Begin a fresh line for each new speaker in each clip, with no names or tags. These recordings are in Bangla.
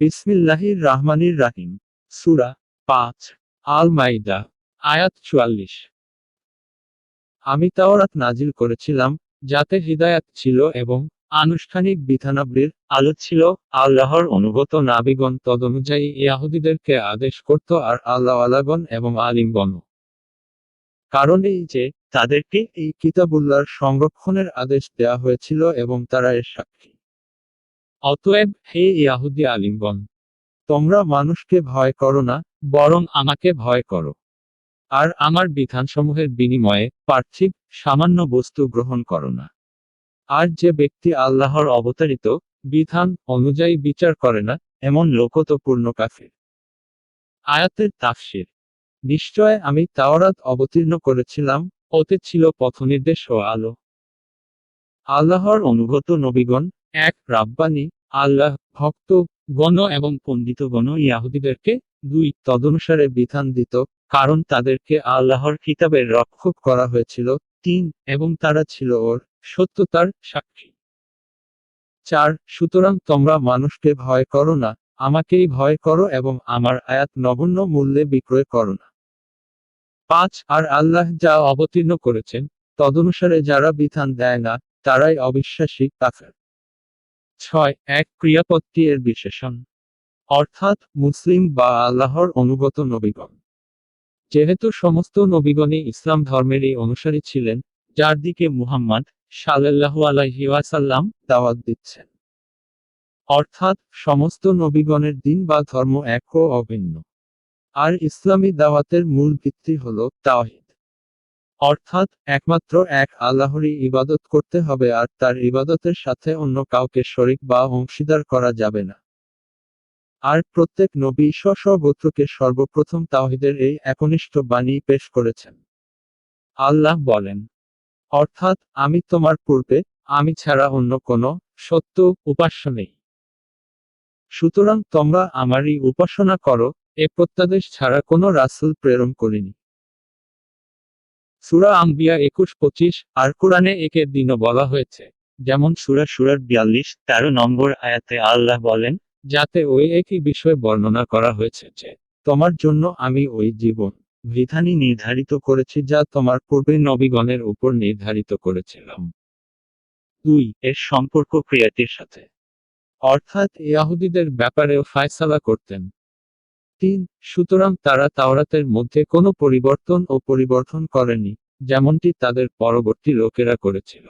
বিসমিল্লাহির রাহমানির রাহিম। সূরা ৫ আল মাইদা, আয়াত ৪৪। আমি তাওরাত নাজিল করেছিলাম, যাতে হিদায়াত ছিল এবং আনুষ্ঠানিক বিধানাবলীর আলো ছিল। আল্লাহর অনুগত নাবিগণ তদনুযায়ী ইয়াহুদীদেরকে আদেশ করত আর আল্লাহওয়ালাগণ এবং আলিমগণও। কারণ এই যে, তাদেরকে এই কিতাবুল্লাহর সংরক্ষণের আদেশ দেয়া হয়েছিল এবং তারা এর সাক্ষী। অতএব, হে ইয়াহুদী আলিমগণ, তোমরা মানুষকে ভয় করো না, বরং আমাকে ভয় করো। আর আমার বিধানসমূহের বিনিময়ে পার্থিব সামান্য বস্তু গ্রহণ করো না। আর যে ব্যক্তি আল্লাহর অবতারিত বিধান অনুযায়ী বিচার করে না, এমন লোকও তো পূর্ণ কাফির। আয়াতের তাফসীর। নিশ্চয় আমি তাওরাত অবতীর্ণ করেছিলাম, ওতে ছিল পথনির্দেশ ও আলো। আল্লাহর অনুগত নবীগণ, এক রাব্বানী আল্লাহ ভক্ত গণ এবং পণ্ডিতগণ ইয়াহুদীদেরকে, দুই তদনুসারে বিধান দিত, কারণ তাদেরকে আল্লাহর কিতাবের রক্ষক করা হয়েছিল, তিন এবং তারা ছিল ওর সত্যতার সাক্ষী। চার সুতরাং তোমরা মানুষকে ভয় করো না, আমাকেই ভয় করো এবং আমার আয়াত নগণ্য মূল্যে বিক্রয় করো না। পাঁচ আর আল্লাহ যা অবতীর্ণ করেছেন, তদনুসারে যারা বিধান দেয় না, তারাই অবিশ্বাসী কাফের। ছয় এক ক্রিয়াপদটি এর বিশেষণ, অর্থাৎ মুসলিম বা আল্লাহর অনুগত নবীগণ। যেহেতু সমস্ত নবীগণই ইসলাম ধর্মেরই অনুসারী ছিলেন, যার দিকে মুহাম্মদ সাল্লাল্লাহু আলাইহি ওয়াসাল্লাম দাওয়াত দিচ্ছেন। অর্থাৎ সমস্ত নবীগণের দিন বা ধর্ম এক ও অভিন্ন। আর ইসলামী দাওয়াতের মূল ভিত্তি হল তাওহীদ। অর্থাৎ একমাত্র এক আল্লাহরই ইবাদত করতে হবে আর তার ইবাদতের সাথে অন্য কাউকে শরিক বা অংশীদার করা যাবে না। আর প্রত্যেক নবী স্ব গোত্রকে সর্বপ্রথম তাওহীদের এই একনিষ্ঠ বাণী পেশ করেছেন। আল্লাহ বলেন, অর্থাৎ আমি তোমার পূর্বে, আমি ছাড়া অন্য কোনো সত্য উপাস্য নেই। সুতরাং তোমরা আমারই উপাসনা করো, এ প্রত্যাদেশ ছাড়া কোনো রাসূল প্রেরণ করিনি। সূরা আম্বিয়া ২১-২৫ আর কোরআনে একের দিনও বলা হয়েছে, যেমন সূরা শুরার ৪২-১৩ নম্বর আয়াতে আল্লাহ বলেন, যাতে ওই একই বিষয় বর্ণনা করা হয়েছে যে, তোমার জন্য আমি ওই জীবন বিধানই নির্ধারিত করেছি যা তোমার পূর্বে নবীগণের উপর নির্ধারিত করেছিলাম। ২ এর সম্পর্ক ক্রিয়াটির সাথে, অর্থাৎ ইয়াহুদীদের ব্যাপারেও ফায়সালা করতেন। ৩ সুতরাং তারা তাওরাতের মধ্যে কোনো পরিবর্তন করেনি, যেমনটি তাদের পরবর্তী লোকেরা করেছিল।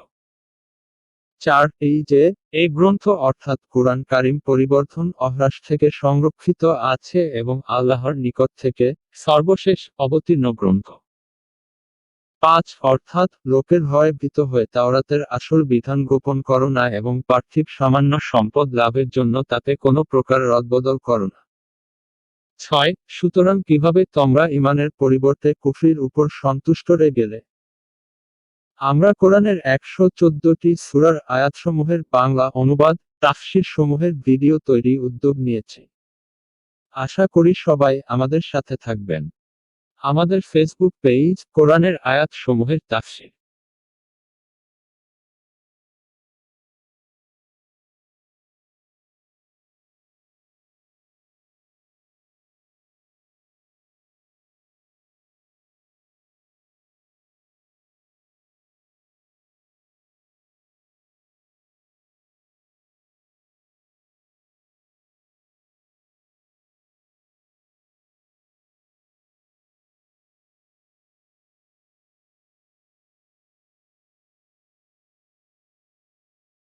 ৪ এই যে, এই গ্রন্থ অর্থাৎ কুরআন কারীম পরিবর্তন ও হ্রাস থেকে সংরক্ষিত আছে এবং আল্লাহর নিকট থেকে সর্বশেষ অবতীর্ণ গ্রন্থ। ৫ অর্থাৎ লোকের ভয়ে ভীত হয়ে তাওরাতের আসল বিধান গোপন করো না এবং পার্থিব সামান্য সম্পদ লাভের জন্য তাতে কোনো প্রকার রদবদল করো না। ৬ সুতরাং কিভাবে তোমরা ঈমানের পরিবর্তে কুফরির উপর সন্তুষ্ট রয়ে গেলে? আমরা কোরআনের ১১৪টি সূরার আয়াতসমূহের বাংলা অনুবাদ, তাফসীর সমূহের ভিডিও তৈরি উদ্যোগ নিয়েছি। আশা করি সবাই আমাদের সাথে থাকবেন। আমাদের ফেসবুক পেজ কোরআনের আয়াত সমূহের তাফসীর